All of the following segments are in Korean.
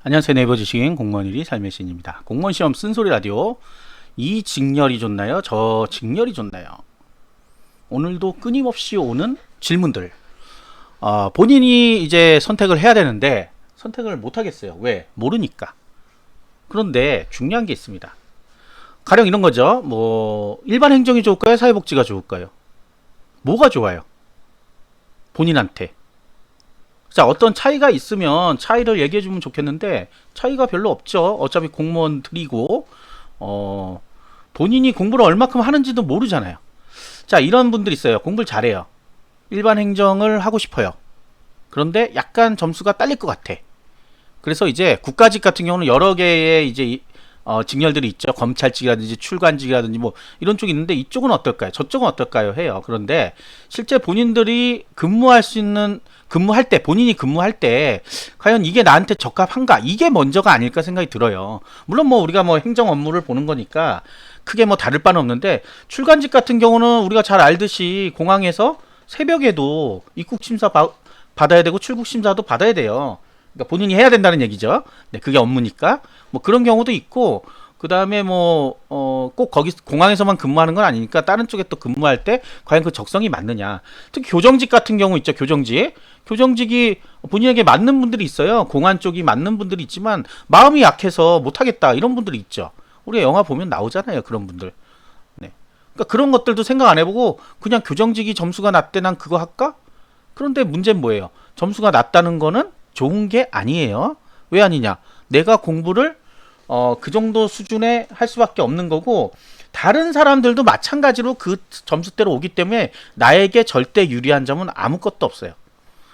안녕하세요. 네이버 지식인 공무원 1위 삶의 시인입니다. 공무원 시험 쓴소리 라디오. 이 직렬이 좋나요? 저 직렬이 좋나요? 오늘도 끊임없이 오는 질문들. 본인이 이제 선택을 해야 되는데 선택을 못 하겠어요. 왜? 모르니까. 그런데 중요한 게 있습니다. 가령 이런 거죠. 일반 행정이 좋을까요? 사회복지가 좋을까요? 뭐가 좋아요? 본인한테. 자, 어떤 차이가 있으면 차이를 얘기해 주면 좋겠는데 차이가 별로 없죠. 어차피 공무원들이고 본인이 공부를 얼마큼 하는지도 모르잖아요. 자, 이런 분들 있어요. 공부를 잘해요. 일반 행정을 하고 싶어요. 그런데 약간 점수가 딸릴 것 같아. 그래서 이제 국가직 같은 경우는 여러 개의 이제 직렬들이 있죠. 검찰직이라든지 출간직이라든지 뭐 이런 쪽이 있는데 이쪽은 어떨까요? 저쪽은 어떨까요? 해요. 그런데 실제 본인들이 근무할 때 본인이 근무할 때 과연 이게 나한테 적합한가? 이게 먼저가 아닐까 생각이 들어요. 물론 우리가 행정 업무를 보는 거니까 크게 다를 바는 없는데 출간직 같은 경우는 우리가 잘 알듯이 공항에서 새벽에도 입국 심사 받아야 되고 출국 심사도 받아야 돼요. 그러니까 본인이 해야 된다는 얘기죠. 네, 그게 업무니까. 그런 경우도 있고, 그 다음에 꼭 거기 공항에서만 근무하는 건 아니니까 다른 쪽에 또 근무할 때 과연 그 적성이 맞느냐. 특히 교정직 같은 경우 있죠. 교정직이 본인에게 맞는 분들이 있어요. 공안 쪽이 맞는 분들이 있지만 마음이 약해서 못하겠다. 이런 분들이 있죠. 우리가 영화 보면 나오잖아요. 그런 분들. 네. 그러니까 그런 것들도 생각 안 해보고 그냥 교정직이 점수가 낮대 난 그거 할까? 그런데 문제는 뭐예요? 점수가 낮다는 거는 좋은 게 아니에요. 왜 아니냐? 내가 공부를 그 정도 수준에 할 수밖에 없는 거고 다른 사람들도 마찬가지로 그 점수대로 오기 때문에 나에게 절대 유리한 점은 아무것도 없어요.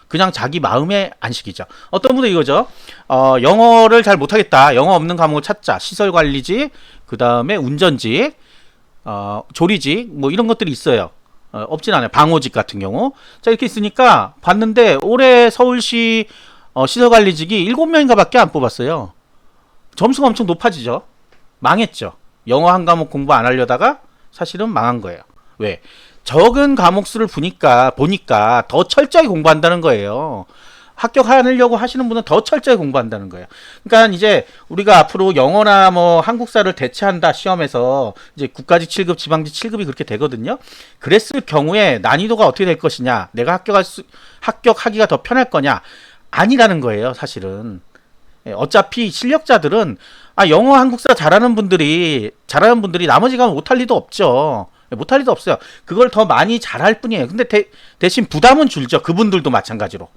그냥 자기 마음의 안식이죠. 어떤 분도 이거죠. 영어를 잘 못하겠다. 영어 없는 과목을 찾자. 시설관리직, 그 다음에 운전직, 조리직 이런 것들이 있어요. 없진 않아요. 방호직 같은 경우. 자, 이렇게 있으니까 봤는데 올해 서울시 시설관리직이 7명인가 밖에 안 뽑았어요. 점수가 엄청 높아지죠. 망했죠. 영어 한 과목 공부 안 하려다가 사실은 망한 거예요. 왜? 적은 과목 수를 보니까 더 철저히 공부한다는 거예요. 합격하려고 하시는 분은 더 철저히 공부한다는 거예요. 그러니까 이제 우리가 앞으로 영어나 한국사를 대체한다 시험에서 이제 국가직 7급, 지방직 7급이 그렇게 되거든요. 그랬을 경우에 난이도가 어떻게 될 것이냐, 내가 합격하기가 더 편할 거냐, 아니라는 거예요, 사실은. 어차피 실력자들은 영어, 한국사 잘하는 분들이 나머지 가면 못할 리도 없죠. 못할 리도 없어요. 그걸 더 많이 잘할 뿐이에요. 근데 대신 부담은 줄죠. 그분들도 마찬가지로.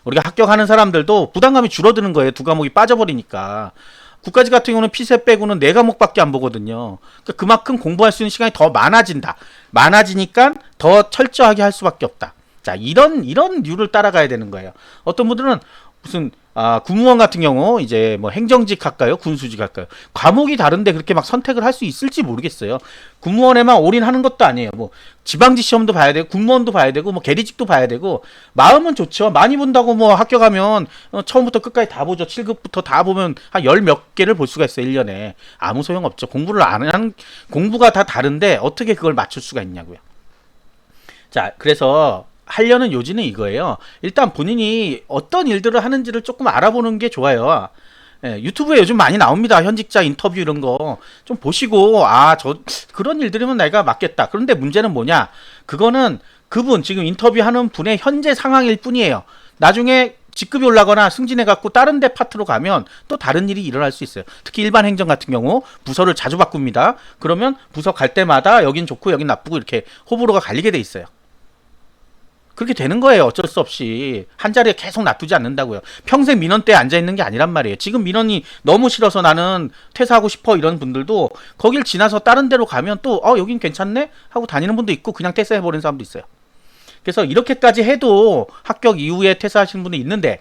우리가 합격하는 사람들도 부담감이 줄어드는 거예요. 두 과목이 빠져버리니까. 국가직 같은 경우는 피세 빼고는 4과목밖에 안 보거든요. 그러니까 그만큼 공부할 수 있는 시간이 더 많아진다. 많아지니까 더 철저하게 할 수밖에 없다. 자, 이런 류를 따라가야 되는 거예요. 어떤 분들은 무슨 군무원 같은 경우 이제 행정직 할까요? 군수직 할까요? 과목이 다른데 그렇게 막 선택을 할 수 있을지 모르겠어요. 군무원에만 올인하는 것도 아니에요. 지방직 시험도 봐야 되고 군무원도 봐야 되고 계리직도 봐야 되고 마음은 좋죠. 많이 본다고 합격하면 처음부터 끝까지 다 보죠. 7급부터 다 보면 한 10몇 개를 볼 수가 있어요. 1년에. 아무 소용 없죠. 공부를 안 하는 공부가 다 다른데 어떻게 그걸 맞출 수가 있냐고요. 자, 그래서 하려는 요지는 이거예요. 일단 본인이 어떤 일들을 하는지를 조금 알아보는 게 좋아요. 유튜브에 요즘 많이 나옵니다. 현직자 인터뷰 이런 거 좀 보시고 그런 일들이면 내가 맞겠다. 그런데 문제는 뭐냐? 그거는 그분 지금 인터뷰하는 분의 현재 상황일 뿐이에요. 나중에 직급이 올라거나 승진해갖고 다른 데 파트로 가면 또 다른 일이 일어날 수 있어요. 특히 일반 행정 같은 경우 부서를 자주 바꿉니다. 그러면 부서 갈 때마다 여긴 좋고 여긴 나쁘고 이렇게 호불호가 갈리게 돼 있어요. 그렇게 되는 거예요. 어쩔 수 없이. 한 자리에 계속 놔두지 않는다고요. 평생 민원대에 앉아있는 게 아니란 말이에요. 지금 민원이 너무 싫어서 나는 퇴사하고 싶어 이런 분들도 거길 지나서 다른 데로 가면 또 여긴 괜찮네? 하고 다니는 분도 있고 그냥 퇴사해버리는 사람도 있어요. 그래서 이렇게까지 해도 합격 이후에 퇴사하시는 분이 있는데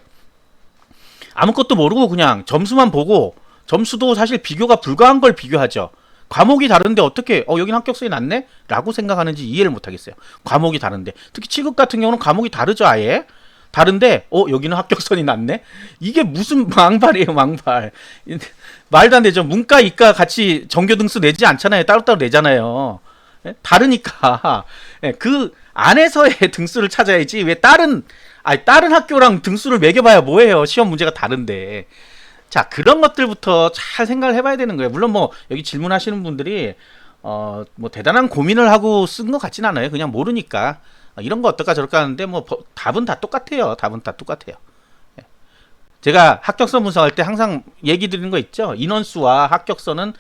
아무것도 모르고 그냥 점수만 보고 점수도 사실 비교가 불가한 걸 비교하죠. 과목이 다른데 어떻게 여긴 합격선이 낮네? 라고 생각하는지 이해를 못하겠어요. 과목이 다른데. 특히 7급 같은 경우는 과목이 다르죠. 아예. 다른데 여기는 합격선이 낮네? 이게 무슨 망발이에요. 망발. 말도 안 되죠. 문과, 이과 같이 전교 등수 내지 않잖아요. 따로따로 내잖아요. 다르니까. 그 안에서의 등수를 찾아야지 왜 다른 학교랑 등수를 매겨봐야 뭐예요. 시험 문제가 다른데. 자, 그런 것들부터 잘 생각을 해봐야 되는 거예요. 물론 뭐 여기 질문하시는 분들이 뭐 대단한 고민을 하고 쓴 것 같진 않아요. 그냥 모르니까 이런 거 어떨까 저럴까 하는데 뭐 답은 다 똑같아요. 답은 다 똑같아요. 예. 제가 합격선 분석할 때 항상 얘기 드리는 거 있죠. 인원수와 합격선은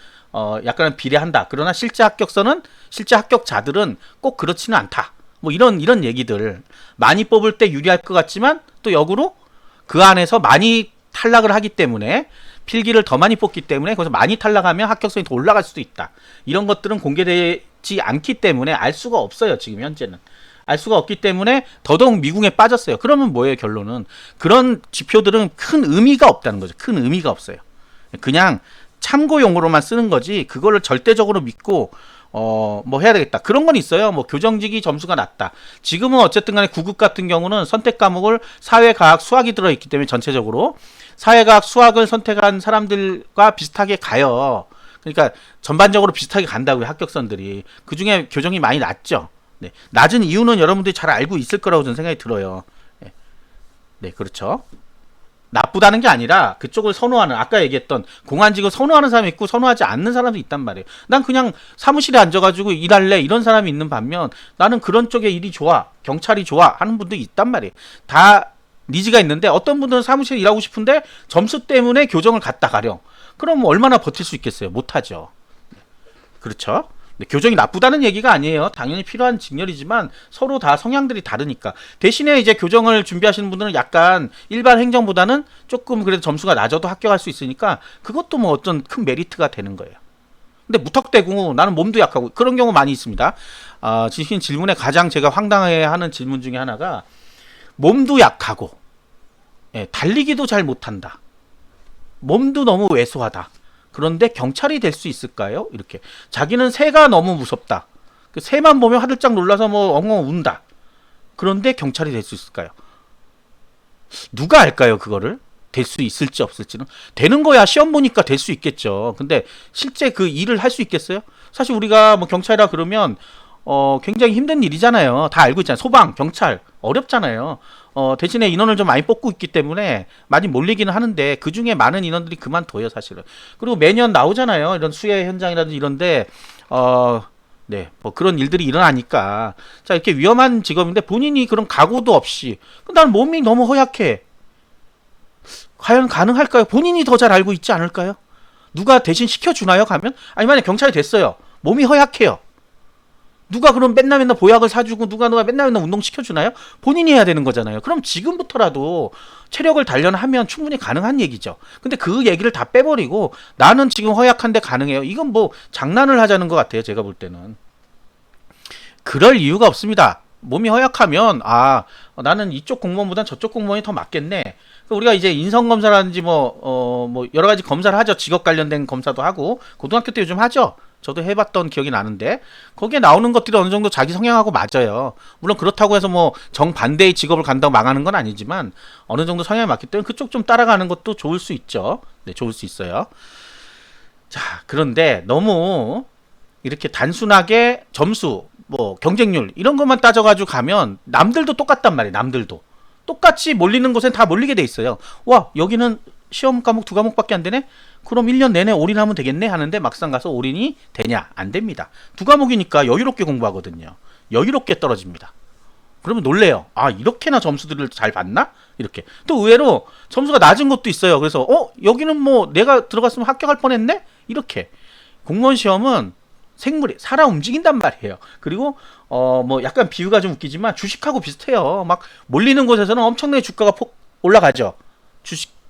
약간 비례한다. 그러나 실제 합격선은 실제 합격자들은 꼭 그렇지는 않다. 뭐 이런 얘기들 많이 뽑을 때 유리할 것 같지만 또 역으로 그 안에서 많이 탈락을 하기 때문에 필기를 더 많이 뽑기 때문에 거기서 많이 탈락하면 합격선이 더 올라갈 수도 있다. 이런 것들은 공개되지 않기 때문에 알 수가 없어요. 지금 현재는. 알 수가 없기 때문에 더더욱 미궁에 빠졌어요. 그러면 뭐예요? 결론은 그런 지표들은 큰 의미가 없다는 거죠. 큰 의미가 없어요. 그냥 참고용으로만 쓰는 거지 그거를 절대적으로 믿고 뭐 해야 되겠다. 그런 건 있어요. 뭐 교정직이 점수가 낮다. 지금은 어쨌든 간에 9급 같은 경우는 선택 과목을 사회과학, 수학이 들어있기 때문에 전체적으로 사회과학, 수학을 선택한 사람들과 비슷하게 가요. 그러니까 전반적으로 비슷하게 간다고요. 합격선들이. 그중에 교정이 많이 낮죠. 네. 낮은 이유는 여러분들이 잘 알고 있을 거라고 저는 생각이 들어요. 네, 네, 그렇죠. 나쁘다는 게 아니라 그쪽을 선호하는 아까 얘기했던 공안직을 선호하는 사람이 있고 선호하지 않는 사람도 있단 말이에요. 난 그냥 사무실에 앉아가지고 일할래 이런 사람이 있는 반면 나는 그런 쪽에 일이 좋아 경찰이 좋아 하는 분도 있단 말이에요. 다 니즈가 있는데 어떤 분들은 사무실에 일하고 싶은데 점수 때문에 교정을 갔다 가려. 그럼 얼마나 버틸 수 있겠어요? 못하죠. 그렇죠? 교정이 나쁘다는 얘기가 아니에요. 당연히 필요한 직렬이지만 서로 다 성향들이 다르니까. 대신에 이제 교정을 준비하시는 분들은 약간 일반 행정보다는 조금 그래도 점수가 낮아도 합격할 수 있으니까 그것도 뭐 어떤 큰 메리트가 되는 거예요. 근데 무턱대고 나는 몸도 약하고 그런 경우 많이 있습니다. 지금 질문에 가장 제가 황당해하는 질문 중에 하나가 몸도 약하고 달리기도 잘 못한다. 몸도 너무 왜소하다. 그런데 경찰이 될 수 있을까요? 이렇게 자기는 새가 너무 무섭다. 그 새만 보면 화들짝 놀라서 뭐 엉엉 운다. 그런데 경찰이 될 수 있을까요? 누가 알까요? 그거를 될 수 있을지 없을지는 되는 거야. 시험 보니까 될 수 있겠죠. 근데 실제 그 일을 할 수 있겠어요? 사실 우리가 뭐 경찰이라 그러면 굉장히 힘든 일이잖아요. 다 알고 있잖아요. 소방, 경찰 어렵잖아요. 대신에 인원을 좀 많이 뽑고 있기 때문에 많이 몰리기는 하는데 그 중에 많은 인원들이 그만둬요, 사실은. 그리고 매년 나오잖아요. 이런 수해 현장이라든지 이런데, 네, 뭐 그런 일들이 일어나니까. 자, 이렇게 위험한 직업인데 본인이 그런 각오도 없이, 난 몸이 너무 허약해. 과연 가능할까요? 본인이 더 잘 알고 있지 않을까요? 누가 대신 시켜주나요, 가면? 아니, 만약 경찰이 됐어요. 몸이 허약해요. 누가 그럼 맨날 보약을 사주고 누가 맨날 운동 시켜주나요? 본인이 해야 되는 거잖아요. 그럼 지금부터라도 체력을 단련하면 충분히 가능한 얘기죠. 근데 그 얘기를 다 빼버리고 나는 지금 허약한데 가능해요. 이건 뭐 장난을 하자는 것 같아요. 제가 볼 때는. 그럴 이유가 없습니다. 몸이 허약하면 나는 이쪽 공무원보단 저쪽 공무원이 더 맞겠네. 우리가 이제 인성검사라든지 뭐 여러 가지 검사를 하죠. 직업 관련된 검사도 하고 고등학교 때 요즘 하죠. 저도 해봤던 기억이 나는데 거기에 나오는 것들이 어느 정도 자기 성향하고 맞아요. 물론 그렇다고 해서 뭐 정반대의 직업을 간다고 망하는 건 아니지만 어느 정도 성향이 맞기 때문에 그쪽 좀 따라가는 것도 좋을 수 있죠. 네, 좋을 수 있어요. 자, 그런데 너무 이렇게 단순하게 점수, 뭐 경쟁률 이런 것만 따져가지고 가면 남들도 똑같단 말이에요. 남들도 똑같이 몰리는 곳엔 다 몰리게 돼 있어요. 와, 여기는 시험 과목 2과목밖에 안 되네? 그럼 1년 내내 올인하면 되겠네? 하는데 막상 가서 올인이 되냐? 안 됩니다. 2과목이니까 여유롭게 공부하거든요. 여유롭게 떨어집니다. 그러면 놀래요. 이렇게나 점수들을 잘 봤나? 이렇게. 또 의외로 점수가 낮은 것도 있어요. 그래서 여기는 뭐 내가 들어갔으면 합격할 뻔했네? 이렇게. 공무원 시험은 생물이 살아 움직인단 말이에요. 그리고 뭐 약간 비유가 좀 웃기지만 주식하고 비슷해요. 막 몰리는 곳에서는 엄청나게 주가가 올라가죠. 주식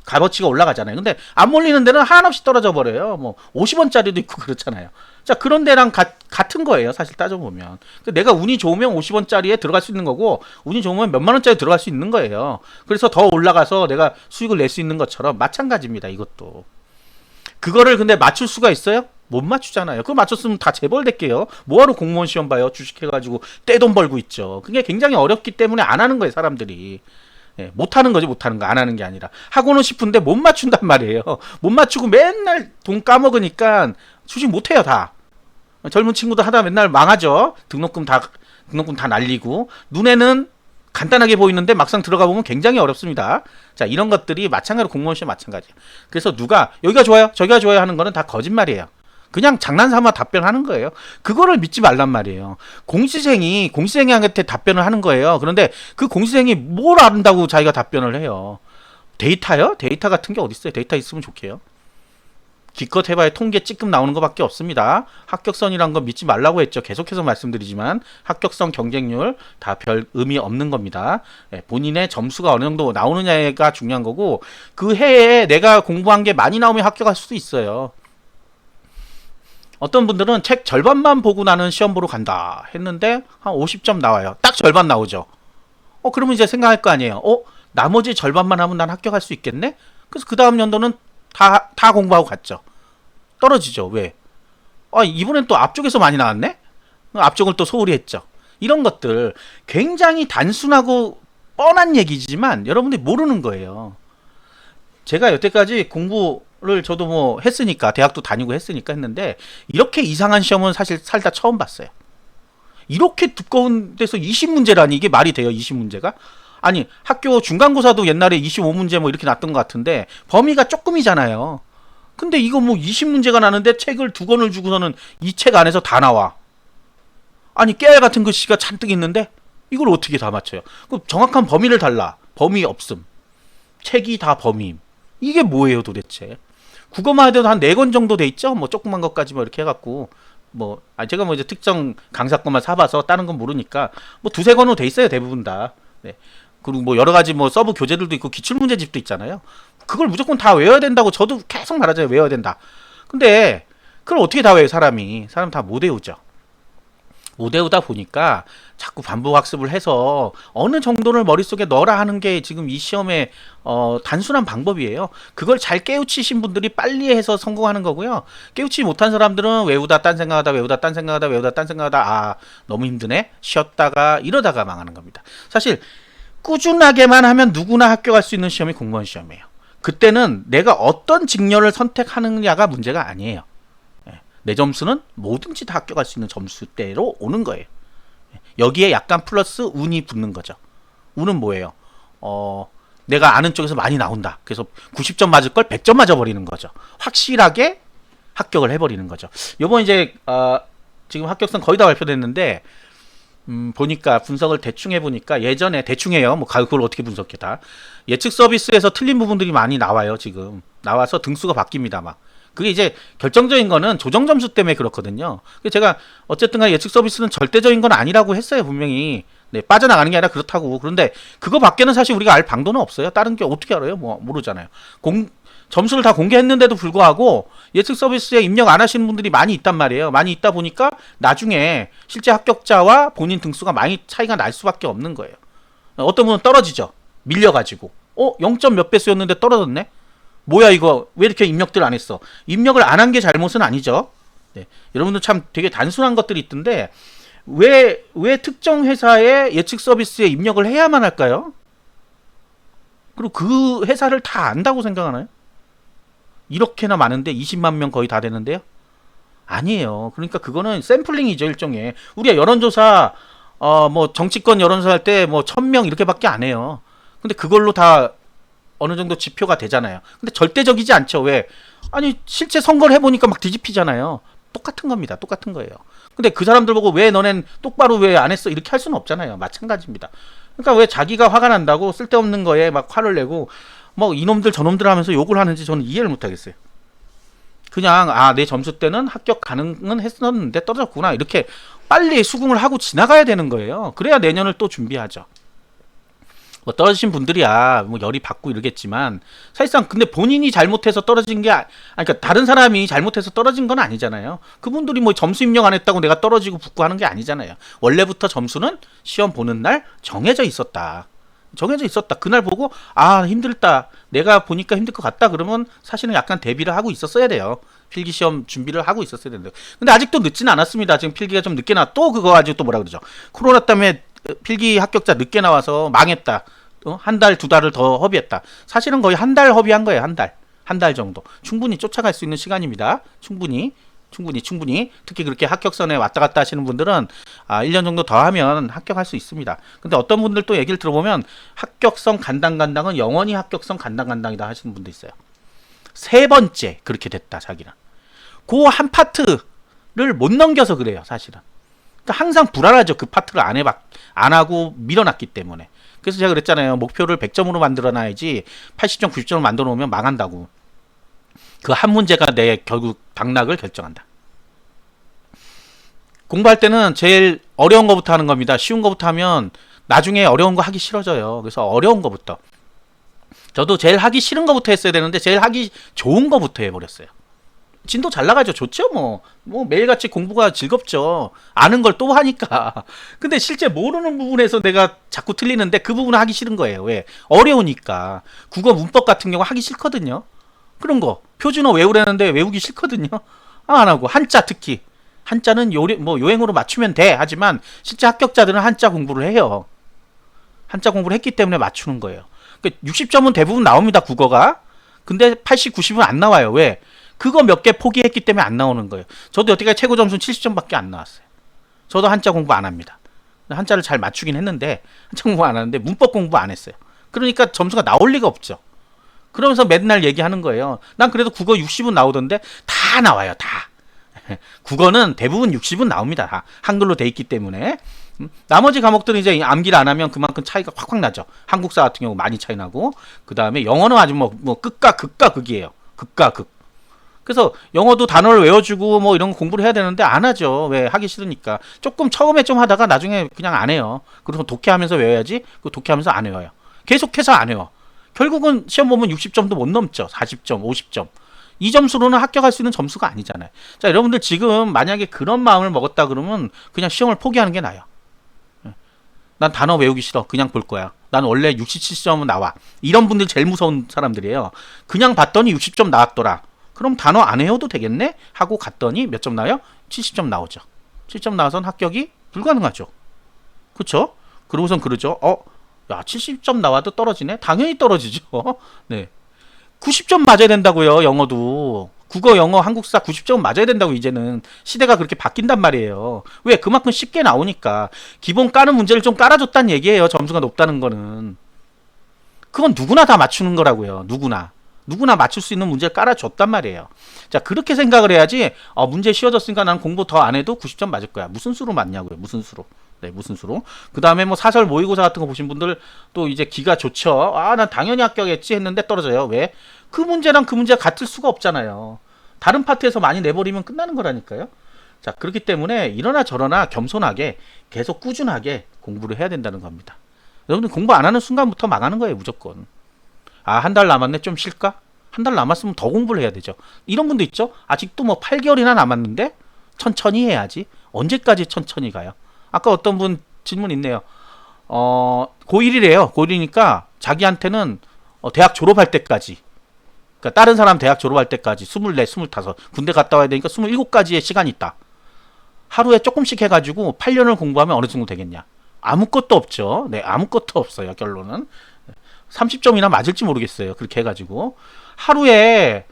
값어치가 올라가잖아요. 근데 안 몰리는 데는 한없이 떨어져 버려요. 뭐 50원짜리도 있고 그렇잖아요. 자, 그런 데랑 같은 거예요. 사실 따져보면. 내가 운이 좋으면 50원짜리에 들어갈 수 있는 거고 운이 좋으면 몇만 원짜리 들어갈 수 있는 거예요. 그래서 더 올라가서 내가 수익을 낼 수 있는 것처럼 마찬가지입니다. 이것도. 그거를 근데 맞출 수가 있어요? 못 맞추잖아요. 그거 맞췄으면 다 재벌될게요. 뭐하러 공무원 시험 봐요? 주식해가지고 떼돈 벌고 있죠. 그게 굉장히 어렵기 때문에 안 하는 거예요. 사람들이. 못하는 거지, 못하는 거. 안 하는 게 아니라. 하고는 싶은데 못 맞춘단 말이에요. 못 맞추고 맨날 돈 까먹으니까 주식 못해요, 다. 젊은 친구들 하다 맨날 망하죠. 등록금 다 날리고. 눈에는 간단하게 보이는데 막상 들어가 보면 굉장히 어렵습니다. 자, 이런 것들이 마찬가지로 공무원 시험 마찬가지예요. 그래서 누가 여기가 좋아요, 저기가 좋아요 하는 거는 다 거짓말이에요. 그냥 장난삼아 답변하는 거예요. 그거를 믿지 말란 말이에요. 공시생한테 답변을 하는 거예요. 그런데 그 공시생이 뭘 안다고 자기가 답변을 해요. 데이터요? 데이터 같은 게 어디 있어요? 데이터 있으면 좋게요. 기껏 해봐야 통계 찌끔 나오는 것밖에 없습니다. 합격선이란 거 믿지 말라고 했죠. 계속해서 말씀드리지만 합격선, 경쟁률 다 별 의미 없는 겁니다. 본인의 점수가 어느 정도 나오느냐가 중요한 거고, 그 해에 내가 공부한 게 많이 나오면 합격할 수도 있어요. 어떤 분들은 책 절반만 보고 나는 시험 보러 간다 했는데 한 50점 나와요. 딱 절반 나오죠. 그러면 이제 생각할 거 아니에요. 나머지 절반만 하면 난 합격할 수 있겠네? 그래서 그 다음 연도는 다 공부하고 갔죠. 떨어지죠. 왜? 이번엔 또 앞쪽에서 많이 나왔네? 앞쪽을 또 소홀히 했죠. 이런 것들 굉장히 단순하고 뻔한 얘기지만 여러분들이 모르는 거예요. 제가 여태까지 공부를 저도 뭐 했으니까, 대학도 다니고 했으니까 했는데, 이렇게 이상한 시험은 사실 살다 처음 봤어요. 이렇게 두꺼운 데서 20문제라니, 이게 말이 돼요, 20문제가? 아니, 학교 중간고사도 옛날에 25문제 뭐 이렇게 났던 것 같은데 범위가 조금이잖아요. 근데 이거 뭐 20문제가 나는데 책을 2권을 주고서는 이 책 안에서 다 나와. 아니, 깨알 같은 글씨가 잔뜩 있는데 이걸 어떻게 다 맞춰요? 그 정확한 범위를 달라. 범위 없음. 책이 다 범위임. 이게 뭐예요 도대체? 국어만 해도 한 4권 정도 돼 있죠? 뭐 조그만 것까지 뭐 이렇게 해갖고 제가 뭐 이제 특정 강사권만 사봐서 다른 건 모르니까 뭐 2-3권으로 돼 있어요 대부분 다. 네. 그리고 뭐 여러 가지 뭐 서브 교재들도 있고 기출문제집도 있잖아요. 그걸 무조건 다 외워야 된다고 저도 계속 말하잖아요. 외워야 된다. 근데 그걸 어떻게 다 외워요 사람이. 사람 다 못 외우죠. 못 외우다 보니까 자꾸 반복 학습을 해서 어느 정도를 머릿속에 넣어라 하는 게 지금 이 시험의 단순한 방법이에요. 그걸 잘 깨우치신 분들이 빨리 해서 성공하는 거고요. 깨우치지 못한 사람들은 외우다 딴 생각하다 외우다 딴 생각하다 외우다 딴 생각하다 너무 힘드네 쉬었다가 이러다가 망하는 겁니다. 사실 꾸준하게만 하면 누구나 합격할 수 있는 시험이 공무원 시험이에요. 그때는 내가 어떤 직렬을 선택하느냐가 문제가 아니에요. 내 점수는 뭐든지 다 합격할 수 있는 점수대로 오는 거예요. 여기에 약간 플러스 운이 붙는 거죠. 운은 뭐예요? 내가 아는 쪽에서 많이 나온다. 그래서 90점 맞을 걸 100점 맞아버리는 거죠. 확실하게 합격을 해버리는 거죠. 요번 이제 지금 합격선 거의 다 발표됐는데 보니까 분석을 대충 해보니까 예전에 대충 해요. 뭐 그걸 어떻게 분석해 다. 예측 서비스에서 틀린 부분들이 많이 나와요. 지금 나와서 등수가 바뀝니다. 막 그게 이제 결정적인 거는 조정 점수 때문에 그렇거든요. 제가 어쨌든 간에 예측 서비스는 절대적인 건 아니라고 했어요. 분명히. 네, 빠져나가는 게 아니라 그렇다고. 그런데 그거 밖에는 사실 우리가 알 방도는 없어요. 다른 게 어떻게 알아요? 뭐 모르잖아요. 점수를 다 공개했는데도 불구하고 예측 서비스에 입력 안 하시는 분들이 많이 있단 말이에요. 많이 있다 보니까 나중에 실제 합격자와 본인 등수가 많이 차이가 날 수밖에 없는 거예요. 어떤 분은 떨어지죠. 밀려가지고 0점 몇 배 수였는데 떨어졌네. 뭐야 이거 왜 이렇게 입력들 안 했어? 입력을 안 한 게 잘못은 아니죠. 네. 여러분들 참 되게 단순한 것들이 있던데 왜 특정 회사의 예측 서비스에 입력을 해야만 할까요? 그리고 그 회사를 다 안다고 생각하나요? 이렇게나 많은데 20만 명 거의 다 되는데요? 아니에요. 그러니까 그거는 샘플링이죠 일종의. 우리가 여론조사 뭐 정치권 여론조사 할 때 뭐 1000명 이렇게밖에 안 해요. 근데 그걸로 다 어느 정도 지표가 되잖아요. 근데 절대적이지 않죠. 왜? 아니 실제 선거를 해보니까 막 뒤집히잖아요. 똑같은 겁니다. 똑같은 거예요. 근데 그 사람들 보고 왜 너넨 똑바로 왜 안 했어? 이렇게 할 수는 없잖아요. 마찬가지입니다. 그러니까 왜 자기가 화가 난다고 쓸데없는 거에 막 화를 내고 뭐 이놈들 저놈들 하면서 욕을 하는지 저는 이해를 못하겠어요. 그냥 내 점수 때는 합격 가능은 했었는데 떨어졌구나 이렇게 빨리 수긍을 하고 지나가야 되는 거예요. 그래야 내년을 또 준비하죠. 뭐 떨어지신 분들이야 뭐 열이 받고 이러겠지만 사실상 근데 본인이 잘못해서 떨어진 게 그러니까 다른 사람이 잘못해서 떨어진 건 아니잖아요. 그분들이 뭐 점수 입력 안 했다고 내가 떨어지고 붙고 하는 게 아니잖아요. 원래부터 점수는 시험 보는 날 정해져 있었다. 그날 보고 힘들다. 내가 보니까 힘들 것 같다. 그러면 사실은 약간 대비를 하고 있었어야 돼요. 필기시험 준비를 하고 있었어야 되는데. 근데 아직도 늦지는 않았습니다. 지금 필기가 좀 늦게 나와. 또 그거 가지고 또 뭐라 그러죠. 코로나 때문에 필기 합격자 늦게 나와서 망했다. 한 달, 2달을 더 허비했다. 사실은 거의 한 달 허비한 거예요. 한 달 정도. 충분히 쫓아갈 수 있는 시간입니다. 충분히 충분히. 특히 그렇게 합격선에 왔다 갔다 하시는 분들은 1년 정도 더 하면 합격할 수 있습니다. 근데 어떤 분들 또 얘기를 들어보면 합격선 간당간당은 영원히 합격선 간당간당이다 하시는 분도 있어요. 세 번째 그렇게 됐다 자기는. 그 한 파트를 못 넘겨서 그래요 사실은. 그러니까 항상 불안하죠. 그 파트를 안 하고 밀어놨기 때문에. 그래서 제가 그랬잖아요. 목표를 100점으로 만들어놔야지 80점, 90점을 만들어 놓으면 망한다고. 그 한 문제가 내 결국 당락을 결정한다. 공부할 때는 제일 어려운 거부터 하는 겁니다. 쉬운 거부터 하면 나중에 어려운 거 하기 싫어져요. 그래서 어려운 거부터. 저도 제일 하기 싫은 거부터 했어야 되는데 제일 하기 좋은 거부터 해버렸어요. 진도 잘 나가죠. 좋죠 뭐 매일같이 공부가 즐겁죠. 아는 걸 또 하니까. 근데 실제 모르는 부분에서 내가 자꾸 틀리는데 그 부분은 하기 싫은 거예요. 왜? 어려우니까. 국어 문법 같은 경우 하기 싫거든요. 그런 거 표준어 외우려는데 외우기 싫거든요. 안 하고 한자 특히 한자는 요행으로 맞추면 돼. 하지만 실제 합격자들은 한자 공부를 해요. 한자 공부를 했기 때문에 맞추는 거예요. 그러니까 60점은 대부분 나옵니다. 국어가. 근데 80, 90은 안 나와요. 왜? 그거 몇 개 포기했기 때문에 안 나오는 거예요. 저도 여태까지 최고 점수는 70점밖에 안 나왔어요. 저도 한자 공부 안 합니다. 한자를 잘 맞추긴 했는데 한자 공부 안 하는데 문법 공부 안 했어요. 그러니까 점수가 나올 리가 없죠. 그러면서 맨날 얘기하는 거예요. 난 그래도 국어 60은 나오던데 다 나와요. 다. 국어는 대부분 60은 나옵니다. 다. 한글로 돼 있기 때문에. 나머지 과목들은 이제 암기를 안 하면 그만큼 차이가 확확 나죠. 한국사 같은 경우 많이 차이 나고 그 다음에 영어는 아주 뭐 극과 극이에요. 극과 극. 그래서 영어도 단어를 외워주고 뭐 이런 거 공부를 해야 되는데 안 하죠. 왜? 하기 싫으니까. 조금 처음에 좀 하다가 나중에 그냥 안 해요. 그리고 독해하면서 외워야지. 그 독해하면서 안 외워요. 계속해서 안 외워. 결국은 시험 보면 60점도 못 넘죠. 40점, 50점. 이 점수로는 합격할 수 있는 점수가 아니잖아요. 자, 여러분들 지금 만약에 그런 마음을 먹었다 그러면 그냥 시험을 포기하는 게 나아요. 난 단어 외우기 싫어. 그냥 볼 거야. 난 원래 67점은 나와. 이런 분들 제일 무서운 사람들이에요. 그냥 봤더니 60점 나왔더라. 그럼 단어 안 외워도 되겠네? 하고 갔더니 몇 점 나와요? 70점 나오죠. 70점 나와서는 합격이 불가능하죠. 그쵸? 그러고선 그러죠. 야, 70점 나와도 떨어지네? 당연히 떨어지죠. 네. 90점 맞아야 된다고요, 영어도. 국어, 영어, 한국사 90점 맞아야 된다고, 이제는. 시대가 그렇게 바뀐단 말이에요. 왜? 그만큼 쉽게 나오니까. 기본 까는 문제를 좀 깔아줬다는 얘기예요, 점수가 높다는 거는. 그건 누구나 다 맞추는 거라고요, 누구나. 누구나 맞출 수 있는 문제를 깔아줬단 말이에요. 자, 그렇게 생각을 해야지, 문제 쉬워졌으니까 난 공부 더 안 해도 90점 맞을 거야. 무슨 수로 맞냐고요, 무슨 수로. 네, 무슨 수로. 그 다음에 뭐 사설 모의고사 같은 거 보신 분들 또 이제 기가 좋죠. 난 당연히 합격했지 했는데 떨어져요. 왜? 그 문제랑 그 문제가 같을 수가 없잖아요. 다른 파트에서 많이 내버리면 끝나는 거라니까요. 자, 그렇기 때문에 이러나 저러나 겸손하게 계속 꾸준하게 공부를 해야 된다는 겁니다. 여러분들 공부 안 하는 순간부터 망하는 거예요, 무조건. 한 달 남았네, 좀 쉴까? 한 달 남았으면 더 공부를 해야 되죠. 이런 분도 있죠. 아직도 뭐 8개월이나 남았는데 천천히 해야지. 언제까지 천천히 가요? 아까 어떤 분 질문 있네요. 고1이래요. 고1이니까 자기한테는 대학 졸업할 때까지, 그러니까 다른 사람 대학 졸업할 때까지 24, 25, 군대 갔다 와야 되니까 27가지의 시간이 있다. 하루에 조금씩 해가지고 8년을 공부하면 어느 정도 되겠냐? 아무것도 없죠. 네, 아무것도 없어요. 결론은 30점이나 맞을지 모르겠어요. 그렇게 해가지고 하루에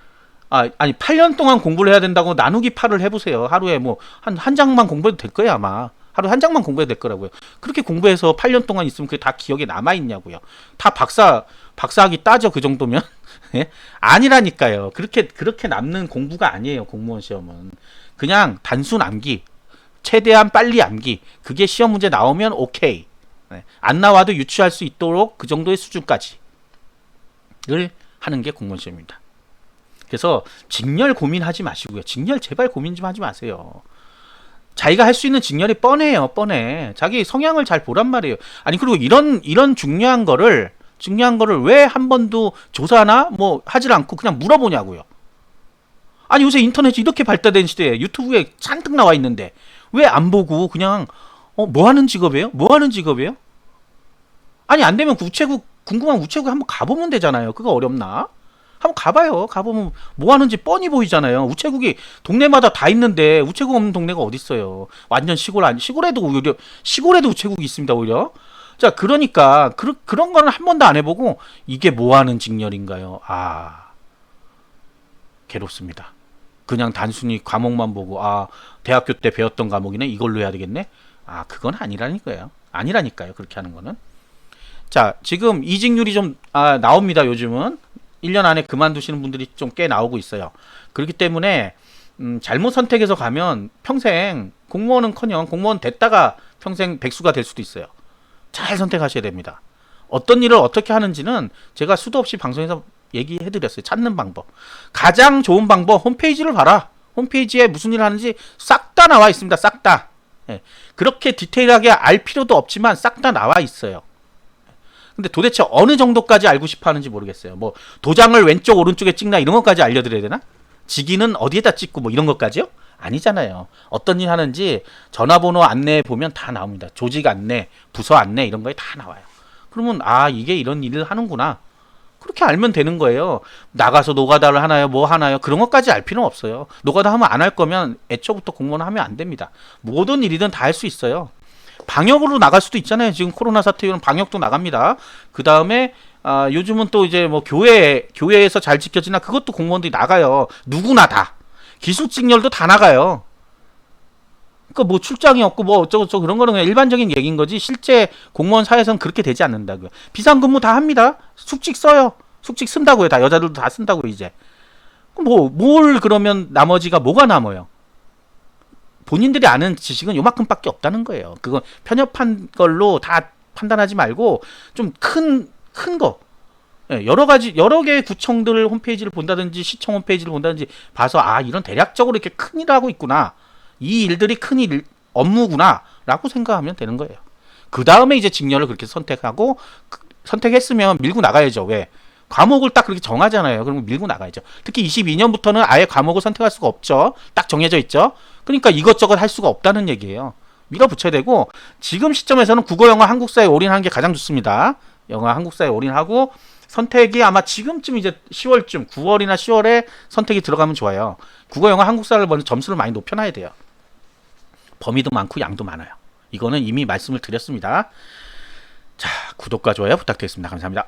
아니 8년 동안 공부를 해야 된다고 나누기 8을 해보세요. 하루에 뭐 한 장만 공부해도 될 거예요, 아마. 하루에 한 장만 공부해도 될 거라고요. 그렇게 공부해서 8년 동안 있으면 그게 다 기억에 남아있냐고요. 다 박사학위 따죠, 그 정도면. 예? 아니라니까요. 그렇게 남는 공부가 아니에요, 공무원 시험은. 그냥 단순 암기, 최대한 빨리 암기. 그게 시험 문제 나오면 오케이. 네. 안 나와도 유추할 수 있도록 그 정도의 수준까지를 하는 게 공무원 시험입니다. 그래서 직렬 고민하지 마시고요. 직렬 제발 고민 좀 하지 마세요. 자기가 할 수 있는 직렬이 뻔해요, 뻔해. 자기 성향을 잘 보란 말이에요. 아니, 그리고 이런 중요한 거를 왜 한 번도 조사나 뭐 하질 않고 그냥 물어보냐고요. 아니, 요새 인터넷이 이렇게 발달된 시대에 유튜브에 잔뜩 나와 있는데 왜 안 보고 그냥 뭐 하는 직업이에요? 뭐 하는 직업이에요? 아니, 안 되면 궁금한 우체국 한번 가보면 되잖아요. 그거 어렵나? 한번 가봐요. 가보면 뭐 하는지 뻔히 보이잖아요. 우체국이 동네마다 다 있는데 우체국 없는 동네가 어디 있어요? 완전 시골에도 우체국이 있습니다, 오히려. 자, 그러니까 그런 거는 한 번도 안 해보고 이게 뭐 하는 직렬인가요? 괴롭습니다. 그냥 단순히 과목만 보고 아 대학교 때 배웠던 과목이네 이걸로 해야 되겠네. 아 그건 아니라니까요. 아니라니까요. 그렇게 하는 거는. 자 지금 이직률이 좀 나옵니다. 요즘은 1년 안에 그만두시는 분들이 좀 꽤 나오고 있어요. 그렇기 때문에 잘못 선택해서 가면 평생 공무원은커녕 공무원 됐다가 평생 백수가 될 수도 있어요. 잘 선택하셔야 됩니다. 어떤 일을 어떻게 하는지는 제가 수도 없이 방송에서 얘기해드렸어요. 찾는 방법. 가장 좋은 방법 홈페이지를 봐라. 홈페이지에 무슨 일을 하는지 싹 다 나와 있습니다. 싹 다. 예. 그렇게 디테일하게 알 필요도 없지만 싹 다 나와 있어요. 근데 도대체 어느 정도까지 알고 싶어 하는지 모르겠어요. 뭐 도장을 왼쪽 오른쪽에 찍나 이런 것까지 알려드려야 되나? 직위는 어디에다 찍고 뭐 이런 것까지요? 아니잖아요. 어떤 일 하는지 전화번호 안내 보면 다 나옵니다. 조직 안내, 부서 안내 이런 거에 다 나와요. 그러면 아 이게 이런 일을 하는구나. 그렇게 알면 되는 거예요. 나가서 노가다를 하나요? 뭐 하나요? 그런 것까지 알 필요는 없어요. 노가다 하면 안 할 거면 애초부터 공무원 하면 안 됩니다. 모든 일이든 다 할 수 있어요. 방역으로 나갈 수도 있잖아요. 지금 코로나 사태 이후는 방역도 나갑니다. 그 다음에 요즘은 또 이제 뭐 교회에서 잘 지켜지나 그것도 공무원들이 나가요. 누구나 다. 기술직렬도 다 나가요. 그러니까 뭐 출장이 없고 뭐 어쩌고저쩌고 그런 거는 그냥 일반적인 얘기인 거지 실제 공무원 사회에서는 그렇게 되지 않는다고요. 비상근무 다 합니다. 숙직 써요. 숙직 쓴다고요. 다 여자들도 다 쓴다고요 이제. 뭘 그러면 나머지가 뭐가 남아요? 본인들이 아는 지식은 요만큼밖에 없다는 거예요. 그건 편협한 걸로 다 판단하지 말고 좀 큰 거. 여러 개의 구청들 홈페이지를 본다든지 시청 홈페이지를 본다든지 봐서 아 이런 대략적으로 이렇게 큰 일을 하고 있구나. 이 일들이 큰 일 업무구나 라고 생각하면 되는 거예요. 그 다음에 이제 직렬을 그렇게 선택하고 선택했으면 밀고 나가야죠. 왜? 과목을 딱 그렇게 정하잖아요. 그러면 밀고 나가야죠. 특히 22년부터는 아예 과목을 선택할 수가 없죠. 딱 정해져 있죠. 그러니까 이것저것 할 수가 없다는 얘기예요. 밀어붙여야 되고 지금 시점에서는 국어, 영어, 한국사에 올인하는 게 가장 좋습니다. 영어, 한국사에 올인하고 선택이 아마 지금쯤 이제 10월쯤 9월이나 10월에 선택이 들어가면 좋아요. 국어, 영어, 한국사를 먼저 점수를 많이 높여놔야 돼요. 범위도 많고 양도 많아요. 이거는 이미 말씀을 드렸습니다. 자, 구독과 좋아요 부탁드리겠습니다. 감사합니다.